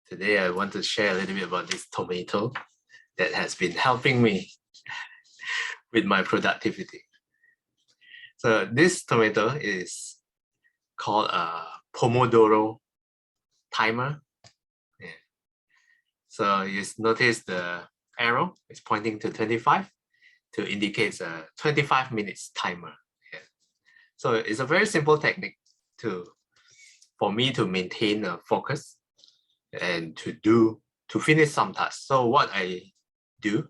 Today I want to share a little bit about this tomato that has been helping me with my productivity. So this tomato is called a Pomodoro Timer. Yeah. So you notice the arrow is pointing to 25 to indicate a 25 minutes timer. Yeah. So it's a very simple technique for me to maintain a focus and to finish some tasks. So what I do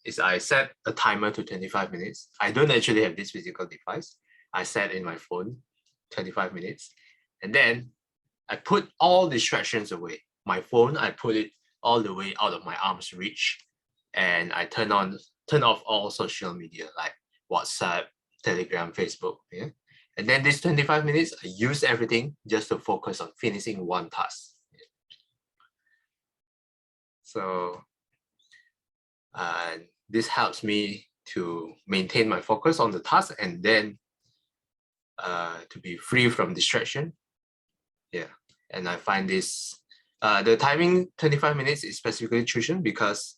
is I set a timer to 25 minutes. I don't actually have this physical device. I set in my phone 25 minutes. And then I put all distractions away. My phone, I put it all the way out of my arm's reach. And I turn off all social media like WhatsApp, Telegram, Facebook. Yeah. And then this 25 minutes, I use everything just to focus on finishing one task. So this helps me to maintain my focus on the task and then to be free from distraction. Yeah, and I find this, the timing 25 minutes is specifically chosen because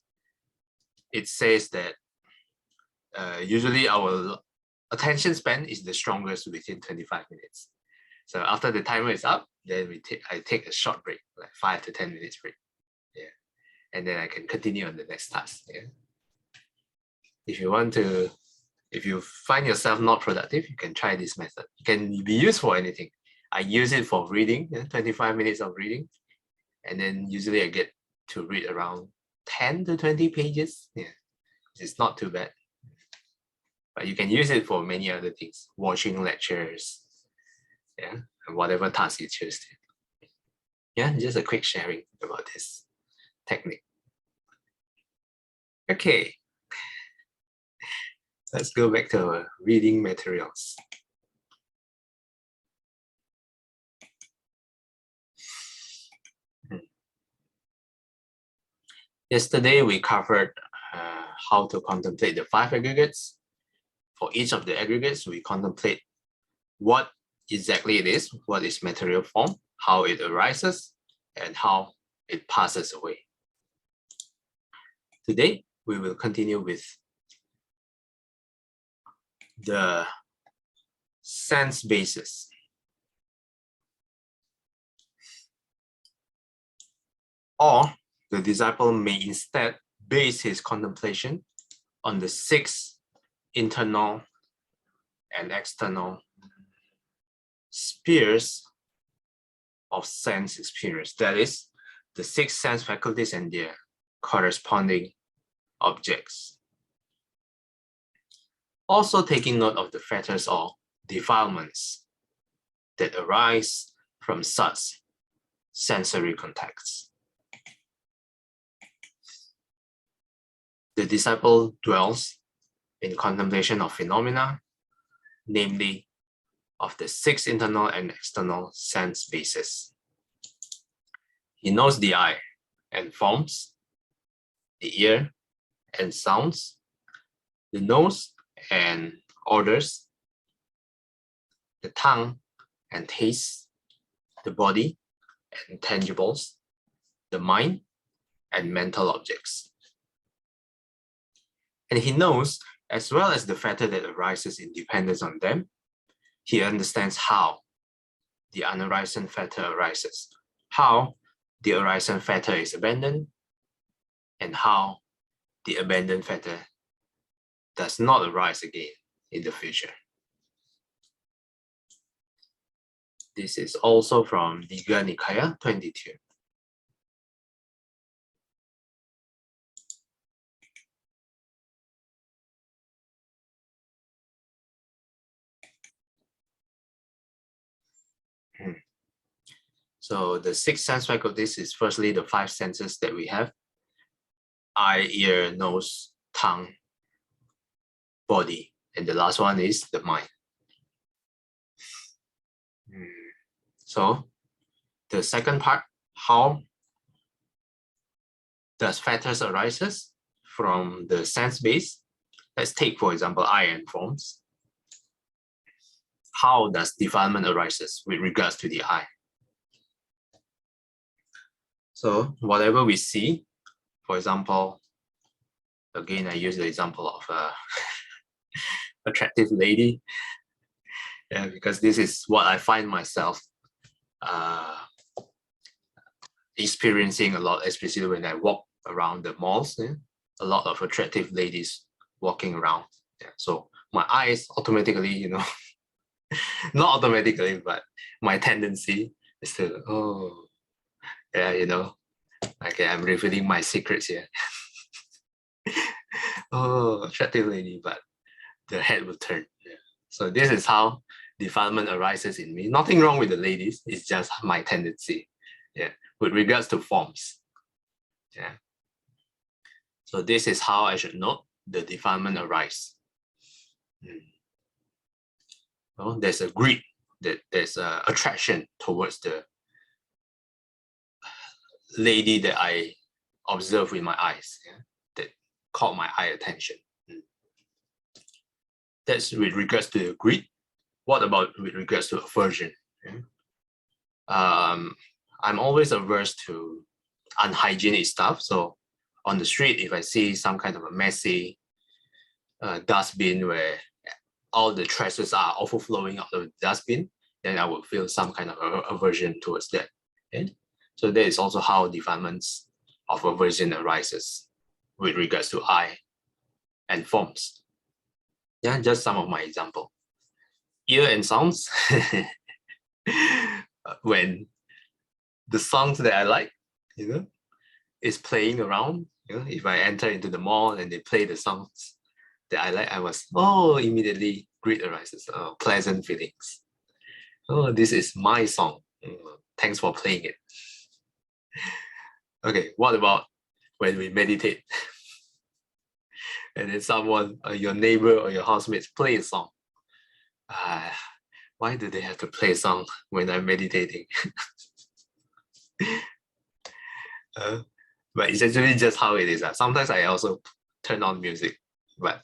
it says that usually our attention span is the strongest within 25 minutes. So after the timer is up, then I take a short break, like 5 to 10 minutes break. Yeah, and then I can continue on the next task. Yeah. If you find yourself not productive, you can try this method. It can be used for anything. I use it for reading, 25 minutes of reading. And then usually I get to read around 10 to 20 pages. Yeah, it's not too bad. But you can use it for many other things, watching lectures, yeah, and whatever task you choose to. Yeah, just a quick sharing about this technique. Okay. Let's go back to our reading materials. Yesterday, we covered how to contemplate the 5 aggregates. For each of the aggregates, we contemplate what exactly it is, what is material form, how it arises, and how it passes away. Today, we will continue with the sense basis. Or the disciple may instead base his contemplation on the 6 internal and external spheres of sense experience. That is, the 6 sense faculties and their corresponding objects. Also taking note of the fetters or defilements that arise from such sensory contacts. The disciple dwells in contemplation of phenomena, namely of the 6 internal and external sense bases. He knows the eye and forms, the ear and sounds, the nose and odors, the tongue and tastes, the body and tangibles, the mind and mental objects. And he knows, as well as the fetter that arises in dependence on them, he understands how the unarisen fetter arises, how the arisen fetter is abandoned, and how the abandoned fetter does not arise again in the future. This is also from Digha Nikaya 22. So the 6 sense faculties is firstly the 5 senses that we have: eye, ear, nose, tongue, body, and the last one is the mind. So the second part, how does fetters arises from the sense base? Let's take, for example, eye and forms. How does defilement arises with regards to the eye? So whatever we see, for example, again, I use the example of a attractive lady, yeah, because this is what I find myself experiencing a lot, especially when I walk around the malls. Yeah? A lot of attractive ladies walking around. Yeah? So my eyes automatically, you know, not automatically, but my tendency is to, oh, yeah, you know, okay, I'm revealing my secrets here. Oh, attractive lady, but the head will turn. Yeah. So this is how defilement arises in me. Nothing wrong with the ladies, it's just my tendency. Yeah, with regards to forms. Yeah. So this is how I should note the defilement arise. Well, there's a greed, that there's a attraction towards the lady that I observe with my eyes, yeah, that caught my eye attention. That's with regards to greed. What about with regards to aversion? Yeah? I'm always averse to unhygienic stuff. So on the street, if I see some kind of a messy dustbin where all the trashes are overflowing out of the dustbin, then I would feel some kind of aversion towards that. Okay? So that is also how defilements of aversion arises with regards to eye and forms. Yeah, just some of my example. Ear and sounds. When the songs that I like, you know, is playing around, you know, if I enter into the mall and they play the songs that I like, I was, oh, immediately greed arises, pleasant feelings. Oh, this is my song. Thanks for playing it. Okay, what about when we meditate? And then someone, your neighbor or your housemates play a song. Why do they have to play a song when I'm meditating? But it's actually just how it is. Sometimes I also turn on music, but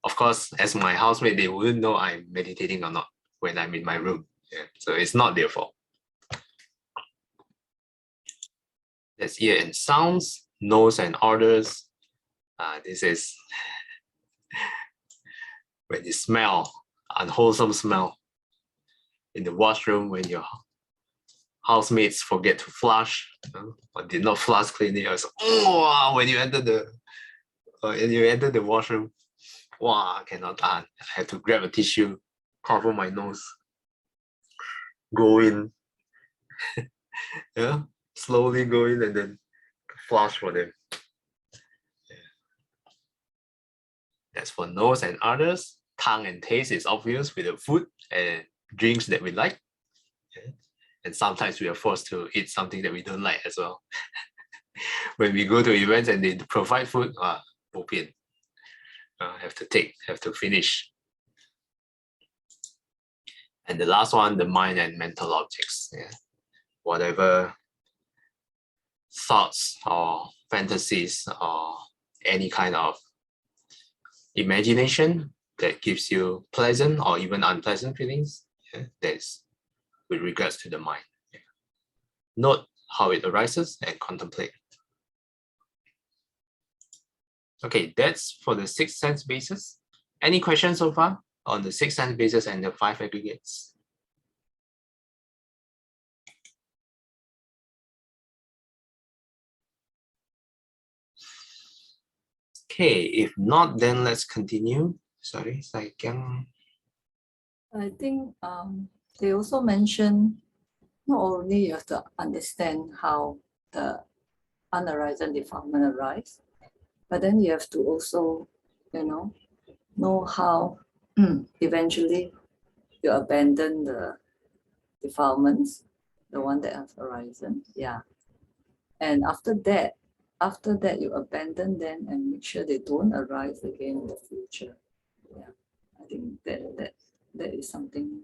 of course, as my housemate, they wouldn't know I'm meditating or not when I'm in my room. Yeah. So it's not their fault. There's ear and sounds, nose and odors. This is when you smell, unwholesome smell in the washroom when your housemates forget to flush, or did not flush cleanly. I was like, oh, when you enter the washroom, wow, I cannot tahan. I have to grab a tissue, cover my nose, go in, yeah, slowly go in and then flush for them. Yeah. That's for nose and others. Tongue and taste is obvious with the food and drinks that we like. Yeah. And sometimes we are forced to eat something that we don't like as well. When we go to events and they provide food, bo pian. Have to finish. And the last one, the mind and mental objects. Yeah. Whatever thoughts or fantasies or any kind of imagination that gives you pleasant or even unpleasant feelings, yeah, that's with regards to the mind. Yeah. Note how it arises and contemplate. Okay, that's for the 6 sense bases. Any questions so far on the 6 sense bases and the 5 aggregates? Okay, if not, then let's continue. Sorry, Saikyang. I think they also mentioned not only you have to understand how the unarisen defilement arise, but then you have to also, know how eventually you abandon the defilements, the one that have arisen. Yeah. And after that you abandon them and make sure they don't arise again in the future. Yeah. I think that is something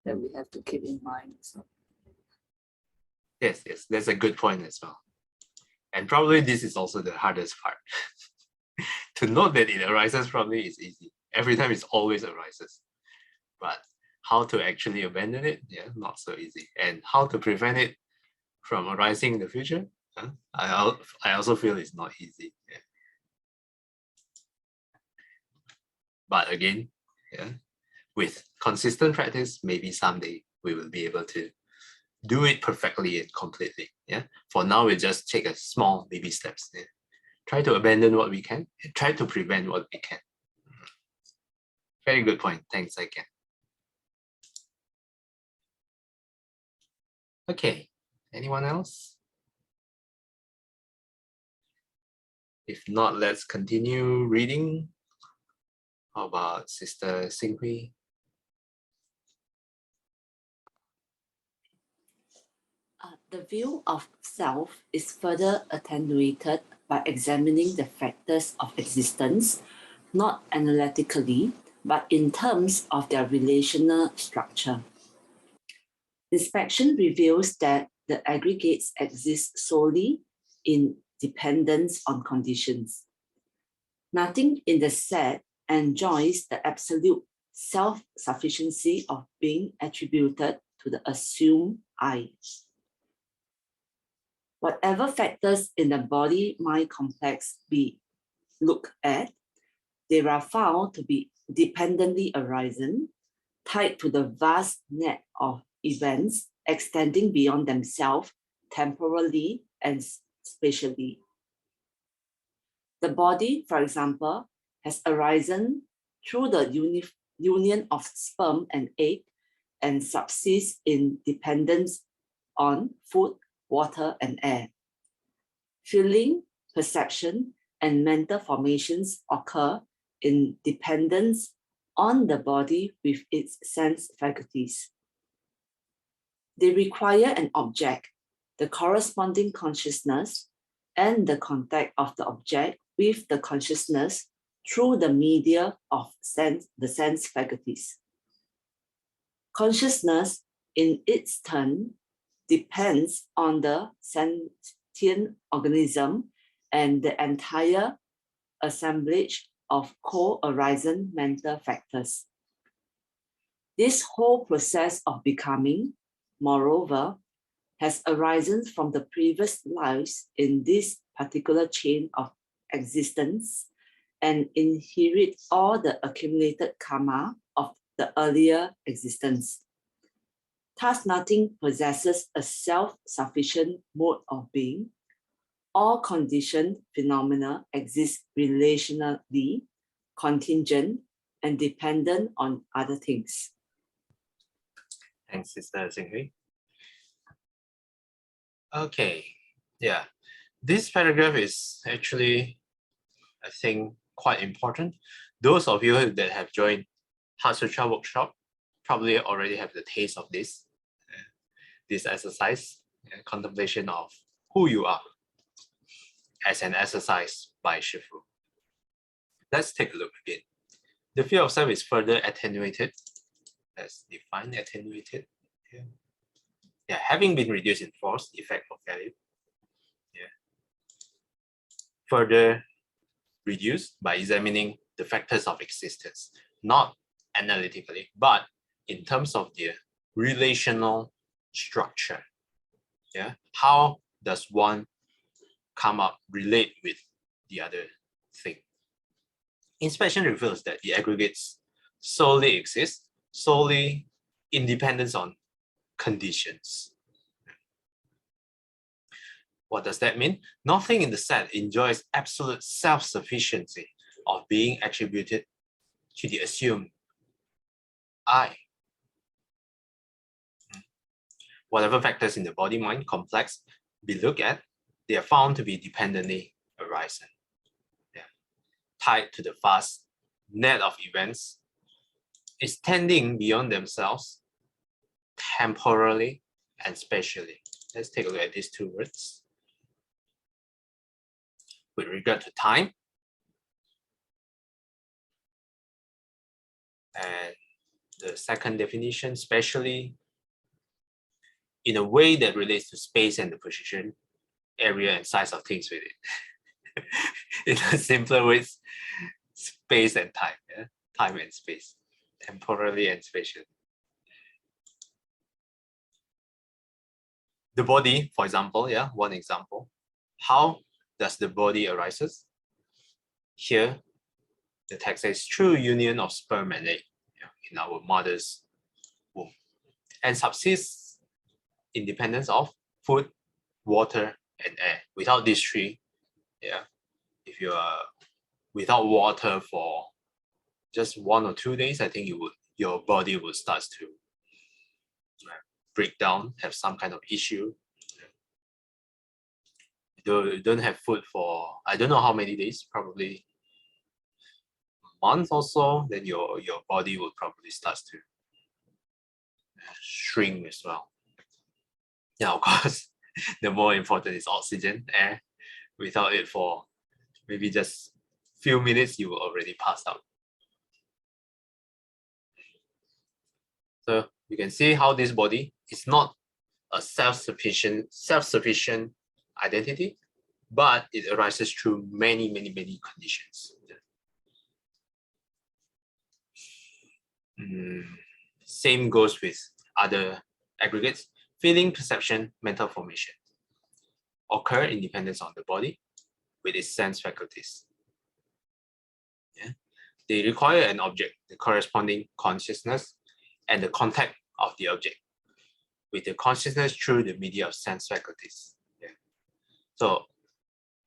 that we have to keep in mind. So. Yes, that's a good point as well. And probably this is also the hardest part. To note that it arises probably is easy. Every time it always arises. But how to actually abandon it, yeah, not so easy. And how to prevent it from arising in the future? I also feel it's not easy. Yeah. But again, yeah, with consistent practice, maybe someday we will be able to do it perfectly and completely. Yeah. For now, we just take a small baby steps. Yeah. Try to abandon what we can and try to prevent what we can. Very good point. Thanks again. Okay. Anyone else? If not, let's continue reading. How about Sister Singhui? The view of self is further attenuated by examining the factors of existence, not analytically, but in terms of their relational structure. Inspection reveals that the aggregates exist solely in dependence on conditions. Nothing in the set enjoys the absolute self-sufficiency of being attributed to the assumed I. Whatever factors in the body-mind complex we look at, they are found to be dependently arising, tied to the vast net of events extending beyond themselves temporally and spatially. The body, for example, has arisen through the union of sperm and egg and subsists in dependence on food, water, and air. Feeling, perception, and mental formations occur in dependence on the body with its sense faculties. They require an object, the corresponding consciousness, and the contact of the object with the consciousness through the media of the sense faculties. Consciousness, in its turn, depends on the sentient organism and the entire assemblage of co-arisen mental factors. This whole process of becoming, moreover, has arisen from the previous lives in this particular chain of existence and inherit all the accumulated karma of the earlier existence. Thus, nothing possesses a self-sufficient mode of being. All conditioned phenomena exist relationally, contingent, and dependent on other things. Thanks, Sister Singhui. Okay, yeah. This paragraph is actually, I think, quite important. Those of you that have joined Heart Sutra workshop probably already have the taste of this exercise, contemplation of who you are as an exercise by Shifu. Let's take a look again. The fear of self is further attenuated. Let's define attenuated. Yeah, having been reduced in force, effect, or value. Yeah. Further reduced by examining the factors of existence, not analytically, but in terms of their relational structure. Yeah, how does one relate with the other thing? Inspection reveals that the aggregates solely exist, solely in dependence on conditions. What does that mean? Nothing in the set enjoys absolute self-sufficiency of being attributed to the assumed I. Whatever factors in the body-mind complex we look at, they are found to be dependently arising. Yeah. Tied to the vast net of events, extending beyond themselves temporally and spatially. Let's take a look at these two words. With regard to time, and the second definition, spatially, in a way that relates to space and the position, area, and size of things with it. In a simpler words, space and time, yeah? Time and space, temporally and spatially. the body, for example, yeah, one example. How does the body arises? Here, the text says through union of sperm and egg, yeah, in our mother's womb, and subsists independence of food, water, and air. Without these three, yeah, if you are without water for just 1 or 2 days, I think your body will start to break down, have some kind of issue. You don't have food for I don't know how many days, probably a month or so, then your body will probably start to shrink as well. Yeah, of course, the more important is oxygen, air. Without it for maybe just few minutes, you will already pass out. So you can see how this body is not a self-sufficient identity, but it arises through many conditions. Same goes with other aggregates. Feeling, perception, mental formation occur in dependence on the body with its sense faculties. Yeah? They require an object, the corresponding consciousness, and the contact of the object with the consciousness through the media of sense faculties. Yeah. So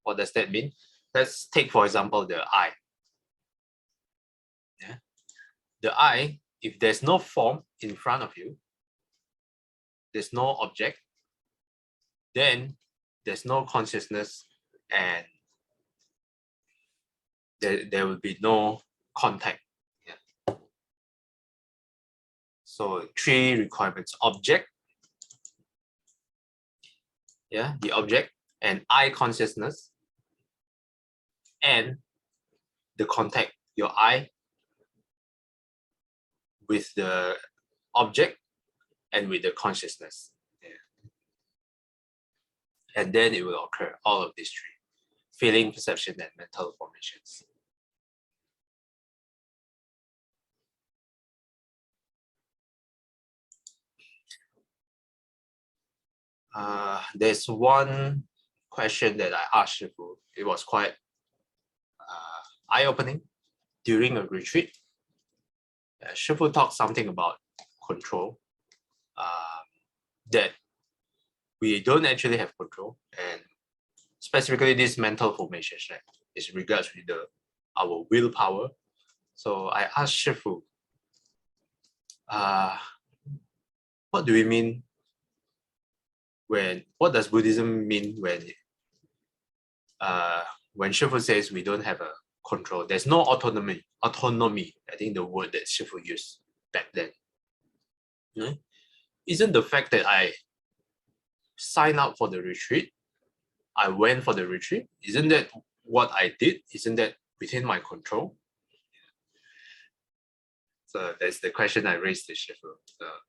what does that mean? Let's take, for example, the eye. Yeah. The eye, if there's no form in front of you, there's no object, then there's no consciousness and there will be no contact. Yeah. So 3 requirements: object, yeah, the object, and eye consciousness, and the contact, your eye with the object and with the consciousness. Yeah. And then it will occur, all of these 3: feeling, perception, and mental formations. There's one question that I asked Shifu. It was quite eye-opening during a retreat. Shifu talked something about control, that we don't actually have control, and specifically these mental formations, right, is regards with our willpower. So I asked Shifu, what do we mean what does Buddhism mean when Shifu says we don't have a control? There's no autonomy. I think the word that Shifu used back then. Yeah? Isn't the fact that I signed up for the retreat, I went for the retreat, isn't that what I did? Isn't that within my control? So that's the question I raised to Shifu. So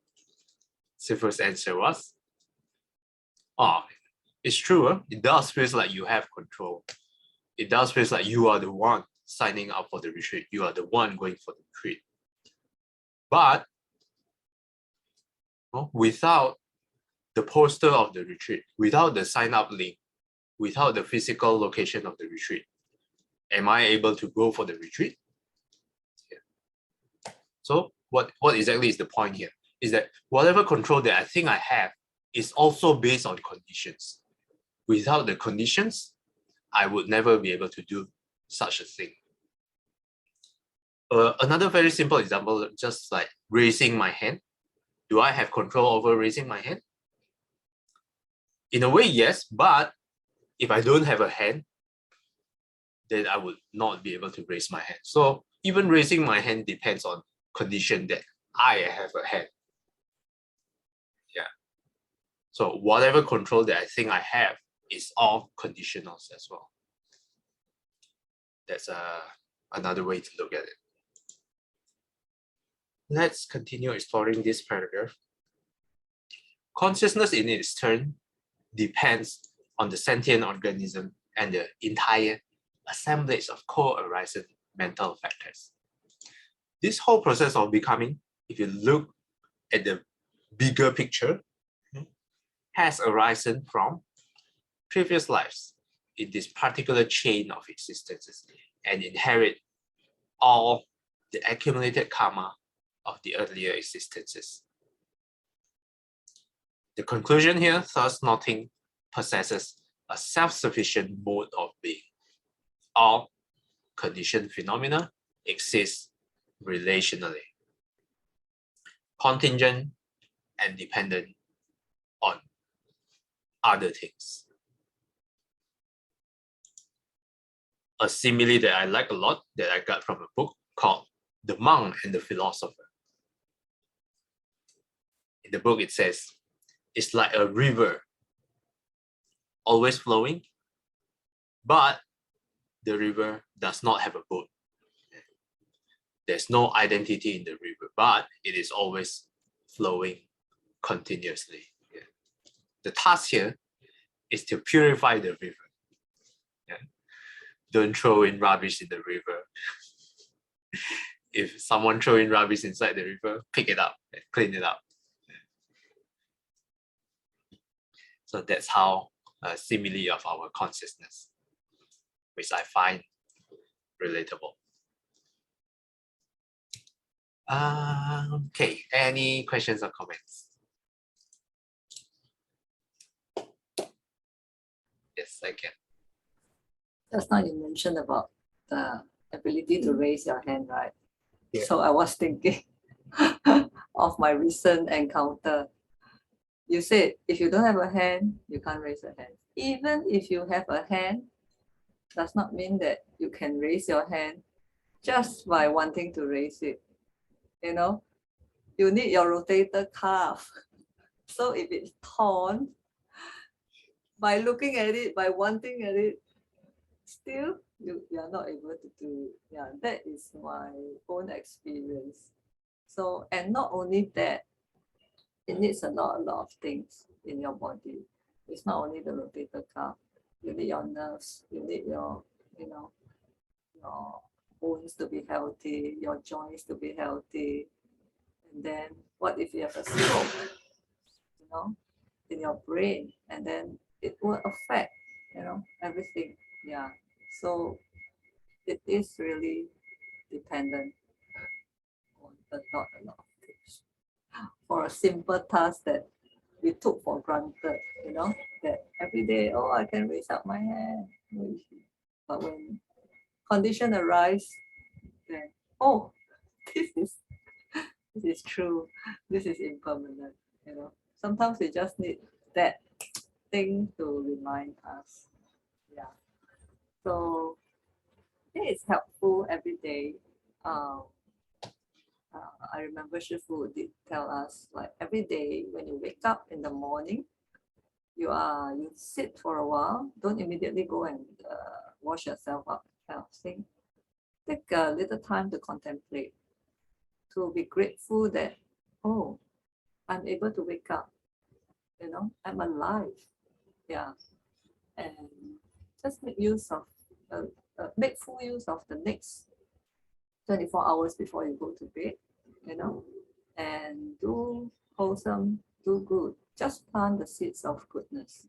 Shifu's answer was, oh, it's true. Huh? It does feel like you have control. It does feel like you are the one signing up for the retreat. You are the one going for the retreat. But without the poster of the retreat, without the sign-up link, without the physical location of the retreat, am I able to go for the retreat? Yeah. So what exactly is the point here? Is that whatever control that I think I have is also based on conditions. Without the conditions, I would never be able to do such a thing. Another very simple example, just like raising my hand. Do I have control over raising my hand? In a way, yes, but if I don't have a hand, then I would not be able to raise my hand. So even raising my hand depends on condition that I have a hand. Yeah. So whatever control that I think I have is all conditional as well. That's another way to look at it. Let's continue exploring this paragraph. Consciousness in its turn depends on the sentient organism and the entire assemblage of co-arising mental factors. This whole process of becoming, if you look at the bigger picture, has arisen from previous lives in this particular chain of existences and inherit all the accumulated karma of the earlier existences. The conclusion here, thus nothing possesses a self-sufficient mode of being. All conditioned phenomena exist relationally, contingent and dependent on other things. A simile that I like a lot that I got from a book called The Monk and the Philosopher. In the book it says, it's like a river always flowing, but the river does not have a boat. There's no identity in the river, but it is always flowing continuously. The task here is to purify the river. Don't throw in rubbish in the river. If someone throw in rubbish inside the river, pick it up and clean it up. So that's how a simile of our consciousness, which I find relatable. Okay, any questions or comments? Yes, I can. Just now you mentioned about the ability to raise your hand, right? Yeah. So I was thinking of my recent encounter. You said if you don't have a hand, you can't raise a hand. Even if you have a hand, does not mean that you can raise your hand just by wanting to raise it. You know, you need your rotator cuff. So if it's torn, by looking at it, by wanting at it, still you are not able to do it. Yeah, that is my own experience. So, and not only that, it needs a lot of things in your body. It's not only the rotator cuff. You need your nerves, you need your, your bones to be healthy, your joints to be healthy. And then what if you have a stroke, in your brain, and then it will affect, everything. Yeah. So it is really dependent on a lot of things. For a simple task that we took for granted, that every day, oh, I can raise up my hand. But when condition arise, then, oh, this is true. This is impermanent. Sometimes we just need that thing to remind us. Yeah. So it is helpful every day. I remember Shifu did tell us, like, every day when you wake up in the morning, you sit for a while. Don't immediately go and wash yourself up, kind of thing. Take a little time to contemplate, to be grateful that, oh, I'm able to wake up. I'm alive. Yeah. And just make full use of the next 24 hours before you go to bed, and do wholesome, do good. Just plant the seeds of goodness.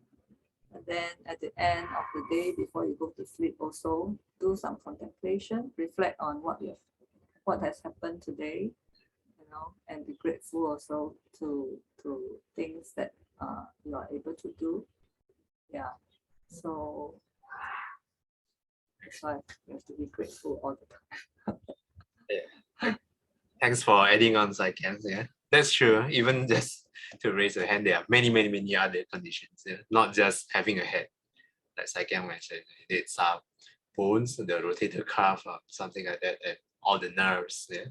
And then at the end of the day, before you go to sleep, also do some contemplation, reflect on what has happened today, and be grateful also to things that you are able to do. Yeah. So that's why you have to be grateful all the time. Yeah. Thanks for adding on, Saiken. Yeah, that's true. Even just to raise a hand, there are many other conditions. Yeah? Not just having a head. Like Saiken mentioned, it's bones, the rotator cuff, or something like that, and all the nerves. Yeah.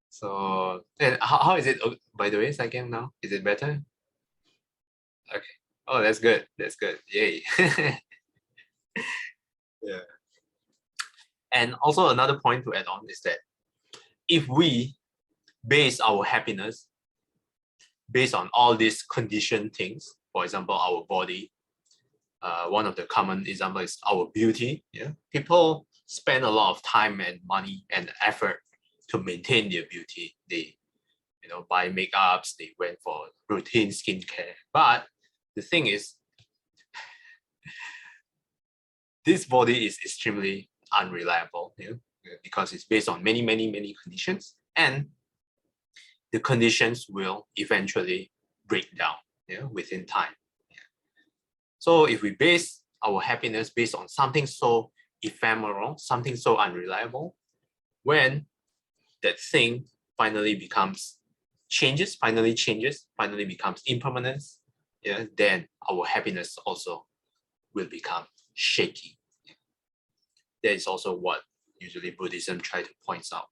So, and how is it? By the way, Saiken, now is it better? Okay. Oh, that's good. That's good. Yay. Yeah. And also another point to add on is that if we base our happiness based on all these conditioned things, for example, our body, one of the common example is our beauty. Yeah, people spend a lot of time and money and effort to maintain their beauty. They, buy makeups. They went for routine skincare. But the thing is, this body is extremely unreliable, because it's based on many, many, many conditions, and the conditions will eventually break down, within time. So if we base our happiness based on something so ephemeral, something so unreliable, when that thing finally changes, finally becomes impermanent, then our happiness also will become shaky. That is also what usually Buddhism try to point out.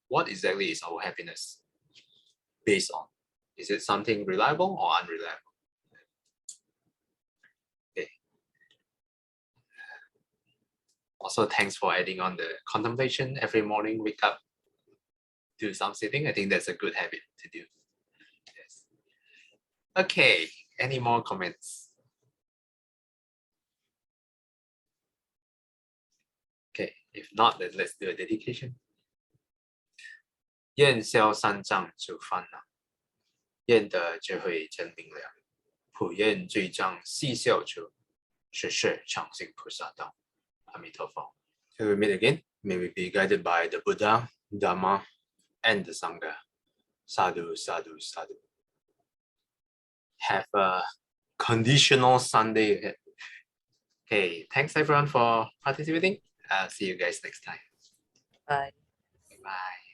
What exactly is our happiness based on? Is it something reliable or unreliable? Okay. Also, thanks for adding on the contemplation every morning, wake up, do some sitting. I think that's a good habit to do. Yes. Okay, any more comments? Okay, if not, then let's do a dedication. 愿消三障诸烦恼，愿得智慧真明了，普愿罪障悉消除，世世常行菩萨道。阿弥陀佛。Till we meet again, may we be guided by the Buddha, Dhamma, and the Sangha. Sadhu, sadhu, sadhu. Have a conditional Sunday ahead. Okay, thanks everyone for participating. I'll see you guys next time. Bye. Bye.